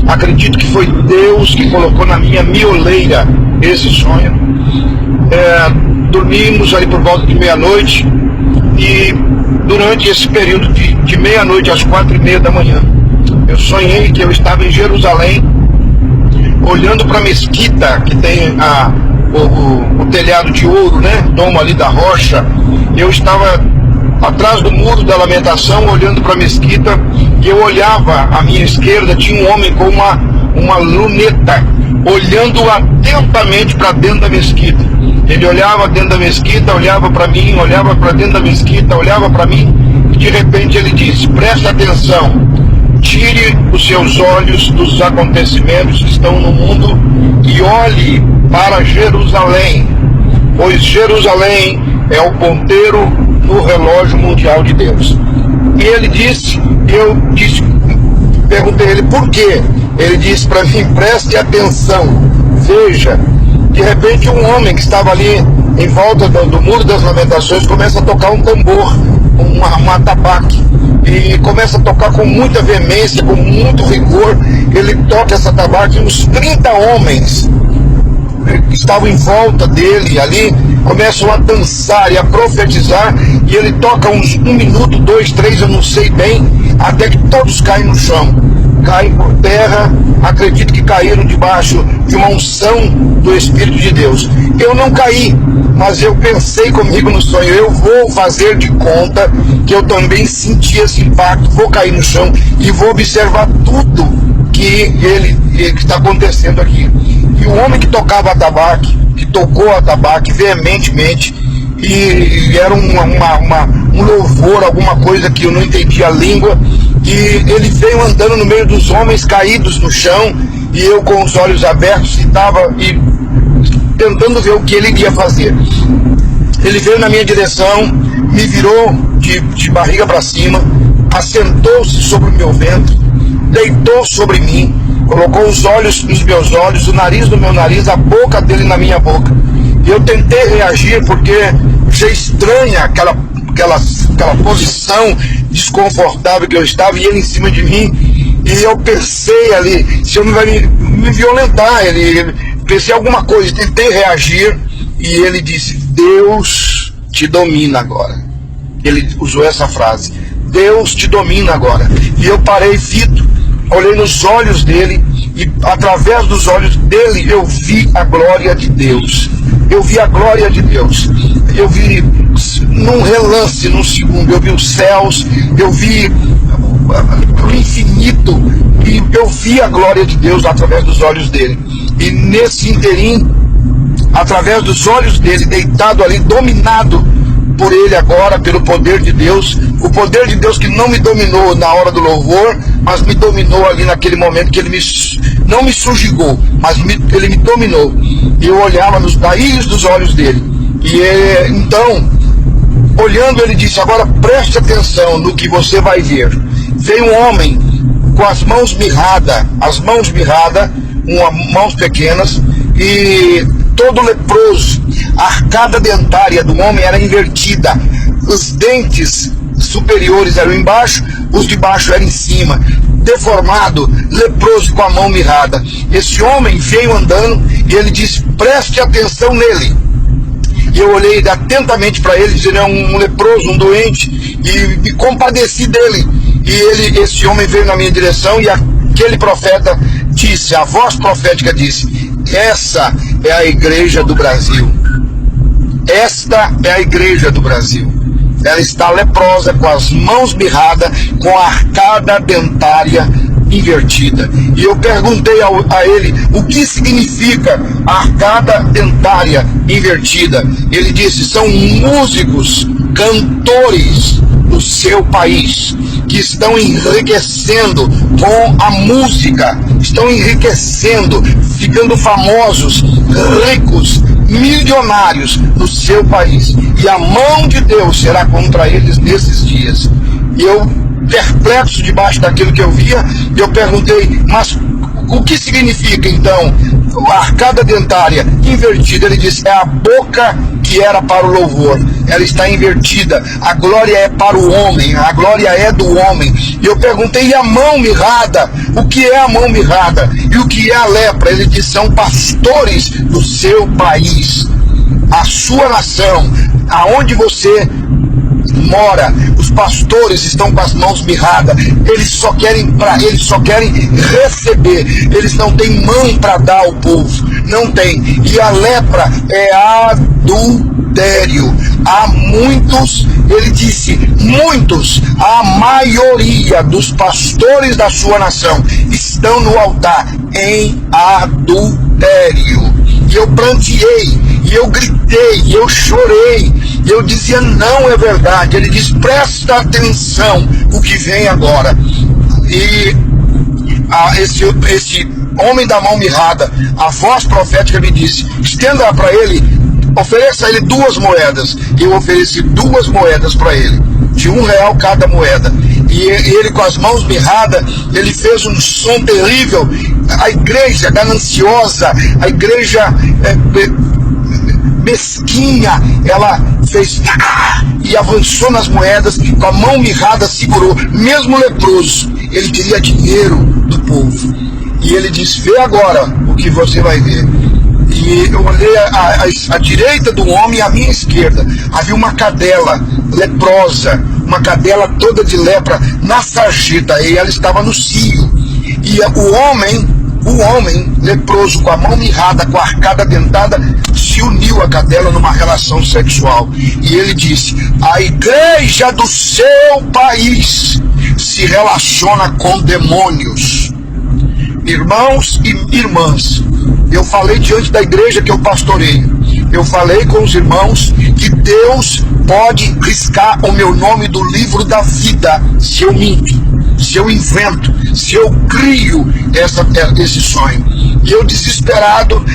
acredito que foi Deus que colocou na minha mioleira esse sonho. Dormimos ali por volta de meia-noite, e durante esse período de meia-noite às 4:30 da manhã, eu sonhei que eu estava em Jerusalém, olhando para a mesquita que tem o telhado de ouro, né? Domo ali da rocha. Eu estava atrás do muro da lamentação, olhando para a mesquita, e eu olhava à minha esquerda, tinha um homem com uma luneta, olhando atentamente para dentro da mesquita. Ele olhava dentro da mesquita, olhava para mim, olhava para dentro da mesquita, olhava para mim, e de repente ele disse: preste atenção, tire os seus olhos dos acontecimentos que estão no mundo e olhe para Jerusalém, pois Jerusalém é o ponteiro no relógio mundial de Deus. E ele disse, perguntei a ele por quê. Ele disse para mim: preste atenção, veja. De repente um homem que estava ali em volta do Muro das Lamentações começa a tocar um tambor, um atabaque, e começa a tocar com muita veemência, com muito rigor. Ele toca essa atabaque, e uns 30 homens que estavam em volta dele ali começam a dançar e a profetizar, e ele toca uns 1 minuto, 2, 3, eu não sei bem, até que todos caem no chão, caem por terra. Acredito que caíram debaixo de uma unção do Espírito de Deus. Eu não caí, mas eu pensei comigo no sonho: eu vou fazer de conta que eu também senti esse impacto, vou cair no chão e vou observar tudo que está acontecendo aqui. E o homem que tocava atabaque, que tocou atabaque veementemente, e era um louvor, alguma coisa que eu não entendia a língua, e ele veio andando no meio dos homens caídos no chão, e eu com os olhos abertos e tentando ver o que ele iria fazer. Ele veio na minha direção, me virou de barriga para cima, assentou-se sobre o meu ventre, deitou sobre mim, colocou os olhos nos meus olhos, o nariz no meu nariz, a boca dele na minha boca. E eu tentei reagir porque achei estranha aquela posição desconfortável que eu estava, e ele em cima de mim. E eu pensei ali, esse homem vai me violentar. Pensei alguma coisa, tentei reagir, e ele disse: Deus te domina agora. Ele usou essa frase: Deus te domina agora. E eu parei fito, olhei nos olhos dele, e através dos olhos dele eu vi a glória de Deus. Eu vi a glória de Deus. Eu vi num relance, num segundo, eu vi os céus, eu vi o infinito, e eu vi a glória de Deus através dos olhos dele. E nesse interim, através dos olhos dele, deitado ali, dominado por ele agora, pelo poder de Deus, o poder de Deus que não me dominou na hora do louvor, mas me dominou ali naquele momento que ele não me subjugou, mas ele me dominou. E eu olhava nos raízes dos olhos dele, e então, olhando, ele disse: agora preste atenção no que você vai ver. Veio um homem com as mãos mirradas, mãos pequenas, e todo leproso. A arcada dentária do homem era invertida, os dentes superiores eram embaixo, os de baixo eram em cima, deformado, leproso, com a mão mirrada. Esse homem veio andando, e ele disse: preste atenção nele. E eu olhei atentamente para ele, dizendo: é um leproso, um doente, e me compadeci dele. E esse homem veio na minha direção, e aquele profeta disse, a voz profética disse: essa é a igreja do Brasil. Esta é a igreja do Brasil. Ela está leprosa, com as mãos mirradas, com a arcada dentária invertida. E eu perguntei a ele o que significa arcada dentária invertida. Ele disse: são músicos, cantores do seu país, que estão enriquecendo com a música, estão enriquecendo, ficando famosos, ricos, milionários no seu país, e a mão de Deus será contra eles nesses dias. E eu, perplexo debaixo daquilo que eu via, eu perguntei: mas o que significa então a arcada dentária invertida? Ele disse: é a boca que era para o louvor. ela está invertida. A glória é para o homem, a glória é do homem. E eu perguntei, e a mão mirrada? O que é a mão mirrada? E o que é a lepra? Ele disse, são pastores do seu país, a sua nação, aonde você mora. Os pastores estão com as mãos mirradas. Eles só querem receber. Eles não têm mão para dar ao povo. Não tem. E a lepra é adultério. Há muitos, ele disse, muitos, a maioria dos pastores da sua nação estão no altar em adultério. E eu pranteei, e eu gritei, e eu chorei, e eu dizia, não é verdade. Ele diz, presta atenção o que vem agora. E esse homem da mão mirrada, a voz profética me disse, estenda para ele, ofereça a ele 2 moedas. Eu ofereci 2 moedas para ele, de R$1 cada moeda. E ele, com as mãos mirradas, ele fez um som terrível. A igreja gananciosa, a igreja mesquinha, ela fez e avançou nas moedas, com a mão mirrada segurou, mesmo leproso. Ele queria dinheiro do povo. E ele disse, vê agora o que você vai ver. E eu olhei à direita do homem e à minha esquerda. Havia uma cadela leprosa, uma cadela toda de lepra na sarjeta, e ela estava no cio. E o homem leproso, com a mão mirrada, com a arcada dentada, se uniu à cadela numa relação sexual. E ele disse, a igreja do seu país se relaciona com demônios. Irmãos e irmãs, eu falei diante da igreja que eu pastoreio, eu falei com os irmãos que Deus pode riscar o meu nome do livro da vida se eu minto, se eu invento, se eu crio esse sonho. E eu desesperado,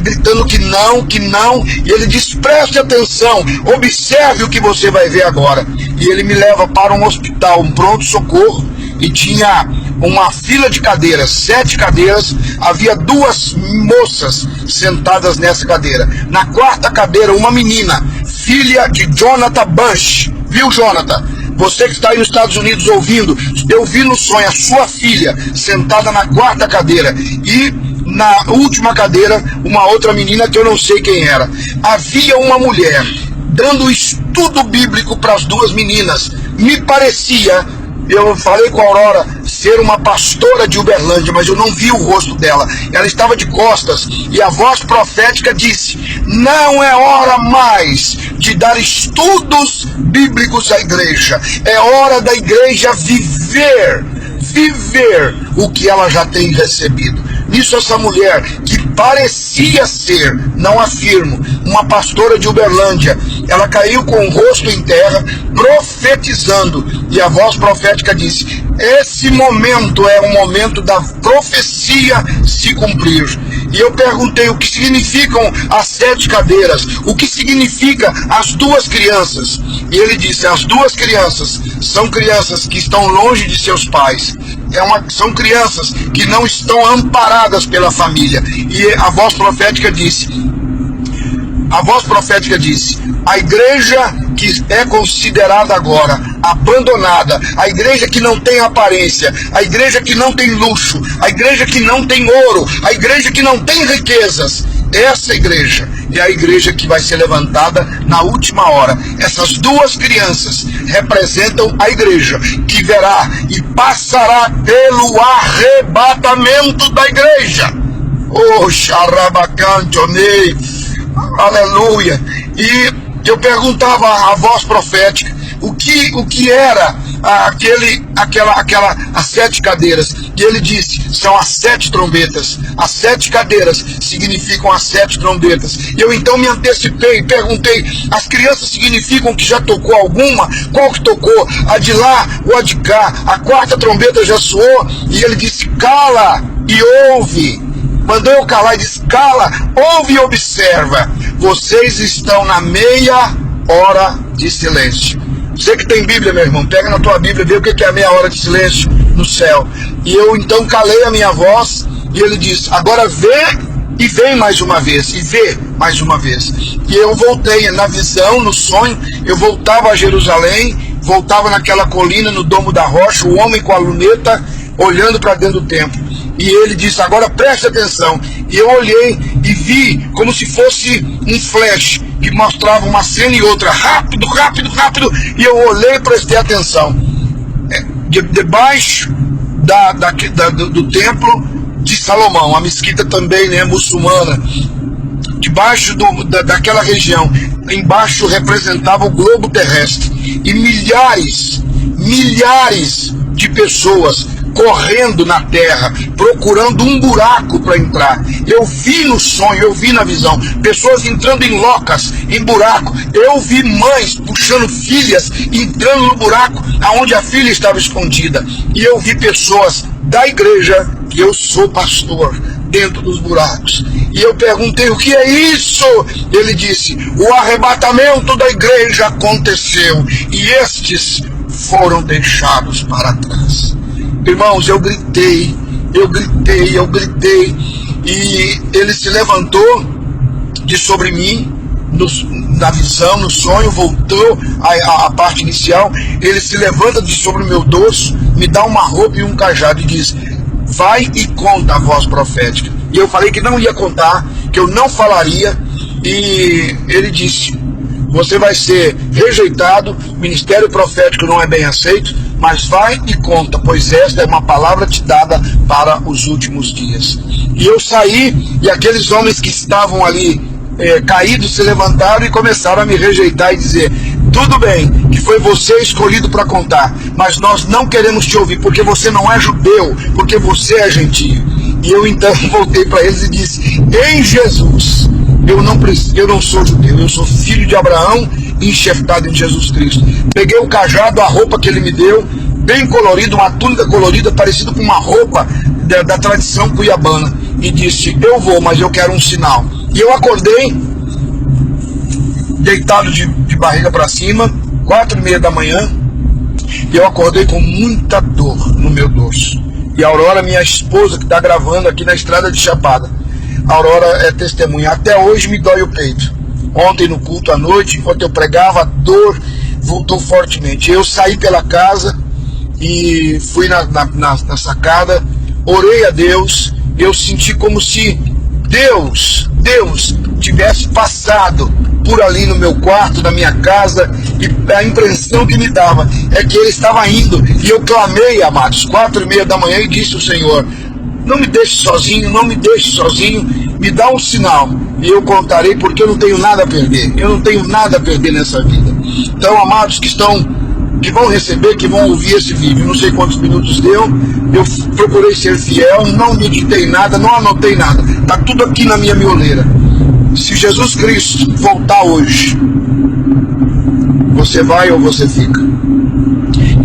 gritando que não, e ele diz, preste atenção, observe o que você vai ver agora. E ele me leva para um hospital, um pronto-socorro, e tinha uma fila de cadeiras, 7 cadeiras, havia 2 moças sentadas nessa cadeira. Na 4ª cadeira, uma menina, filha de Jonathan Bush. Viu, Jonathan? Você que está aí nos Estados Unidos ouvindo, eu vi no sonho a sua filha sentada na 4ª cadeira. E na última cadeira, uma outra menina que eu não sei quem era. Havia uma mulher dando estudo bíblico para as 2 meninas. Me parecia, eu falei com a Aurora, ser uma pastora de Uberlândia, mas eu não vi o rosto dela. Ela estava de costas e a voz profética disse, não é hora mais de dar estudos bíblicos à igreja. É hora da igreja viver o que ela já tem recebido. Nisso, essa mulher, que parecia ser, não afirmo, uma pastora de Uberlândia, ela caiu com o rosto em terra, profetizando, e a voz profética disse, esse momento é o momento da profecia se cumprir. E eu perguntei o que significam as 7 cadeiras, o que significa as 2 crianças. E ele disse, as 2 crianças são crianças que estão longe de seus pais. São crianças que não estão amparadas pela família. E a voz profética disse, a igreja que é considerada agora abandonada, a igreja que não tem aparência, a igreja que não tem luxo, a igreja que não tem ouro, a igreja que não tem riquezas, essa igreja é a igreja que vai ser levantada na última hora. Essas 2 crianças representam a igreja que verá e passará pelo arrebatamento da igreja. Oh, xarabacantonei, aleluia. E eu perguntava à voz profética o que era as 7 cadeiras. E ele disse, são as 7 trombetas. As 7 cadeiras significam as 7 trombetas. Eu então me antecipei e perguntei, as crianças significam que já tocou alguma? Qual que tocou? A de lá ou a de cá? A 4ª trombeta já soou? E ele disse, cala e ouve. Mandou eu calar e disse, cala, ouve e observa. Vocês estão na meia hora de silêncio. Você que tem Bíblia, meu irmão, pega na tua Bíblia e vê o que é a meia hora de silêncio no céu. E eu então calei a minha voz e ele disse, agora vê e vem mais uma vez. E vê mais uma vez. E eu voltei na visão, no sonho, eu voltava a Jerusalém, voltava naquela colina, no Domo da Rocha, o homem com a luneta, olhando para dentro do templo. E ele disse, agora preste atenção. E eu olhei e vi como se fosse um flash, que mostrava uma cena e outra, rápido, rápido, rápido. E eu olhei e prestei atenção. Debaixo do templo de Salomão, a mesquita também, né, muçulmana, debaixo daquela região, embaixo representava o globo terrestre, e milhares de pessoas correndo na terra, procurando um buraco para entrar. Eu vi no sonho, eu vi na visão, pessoas entrando em locas, em buraco. Eu vi mães puxando filhas, entrando no buraco aonde a filha estava escondida. E eu vi pessoas da igreja, que eu sou pastor, dentro dos buracos. E eu perguntei, o que é isso? Ele disse, o arrebatamento da igreja aconteceu, e estes foram deixados para trás. Irmãos, eu gritei, e ele se levantou de sobre mim, na visão, no sonho, voltou à parte inicial. Ele se levanta de sobre o meu dorso, me dá uma roupa e um cajado e diz, vai e conta a voz profética. E eu falei que não ia contar, que eu não falaria, e ele disse, você vai ser rejeitado, ministério profético não é bem aceito, mas vai e conta, pois esta é uma palavra te dada para os últimos dias. E eu saí, e aqueles homens que estavam ali caídos se levantaram e começaram a me rejeitar e dizer, tudo bem, que foi você escolhido para contar, mas nós não queremos te ouvir, porque você não é judeu, porque você é gentio. E eu então voltei para eles e disse, em Jesus, eu não sou judeu, eu sou filho de Abraão, enxertado em Jesus Cristo. Peguei o cajado, a roupa que ele me deu, bem colorida, uma túnica colorida, parecida com uma roupa da tradição cuiabana, e disse, eu vou, mas eu quero um sinal. E eu acordei, deitado de barriga para cima, 4:30 da manhã, e eu acordei com muita dor no meu dorso. E a Aurora, minha esposa, que está gravando aqui na estrada de Chapada, a Aurora é testemunha, até hoje me dói o peito. Ontem no culto à noite, enquanto eu pregava, a dor voltou fortemente. Eu saí pela casa e fui na sacada, orei a Deus, eu senti como se Deus tivesse passado por ali no meu quarto, na minha casa, e a impressão que me dava é que ele estava indo, e eu clamei, amados, 4:30 da manhã, e disse ao Senhor, não me deixe sozinho, não me deixe sozinho, me dá um sinal, e eu contarei, porque eu não tenho nada a perder, eu não tenho nada a perder nessa vida. Então, amados que vão receber, que vão ouvir esse vídeo, não sei quantos minutos deu, eu procurei ser fiel, não meditei nada, não anotei nada, está tudo aqui na minha mioleira. Se Jesus Cristo voltar hoje, você vai ou você fica?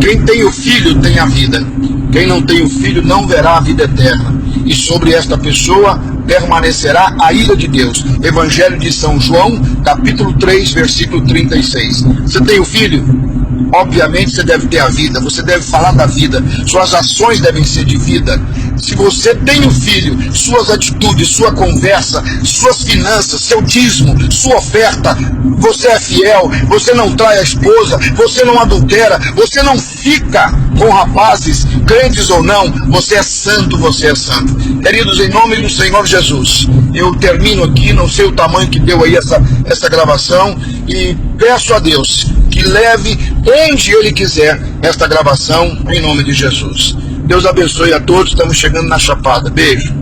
Quem tem o Filho tem a vida, quem não tem o Filho não verá a vida eterna, e sobre esta pessoa permanecerá a ira de Deus. Evangelho de São João, capítulo 3, versículo 36. Você tem o Filho? Obviamente você deve ter a vida, você deve falar da vida, suas ações devem ser de vida. Se você tem o Filho, suas atitudes, sua conversa, suas finanças, seu dízimo, sua oferta, você é fiel, você não trai a esposa, você não adultera, você não fica com rapazes, crentes ou não, você é santo, você é santo. Queridos, em nome do Senhor Jesus, eu termino aqui, não sei o tamanho que deu aí essa gravação, e peço a Deus que leve onde Ele quiser esta gravação, em nome de Jesus. Deus abençoe a todos, estamos chegando na Chapada. Beijo.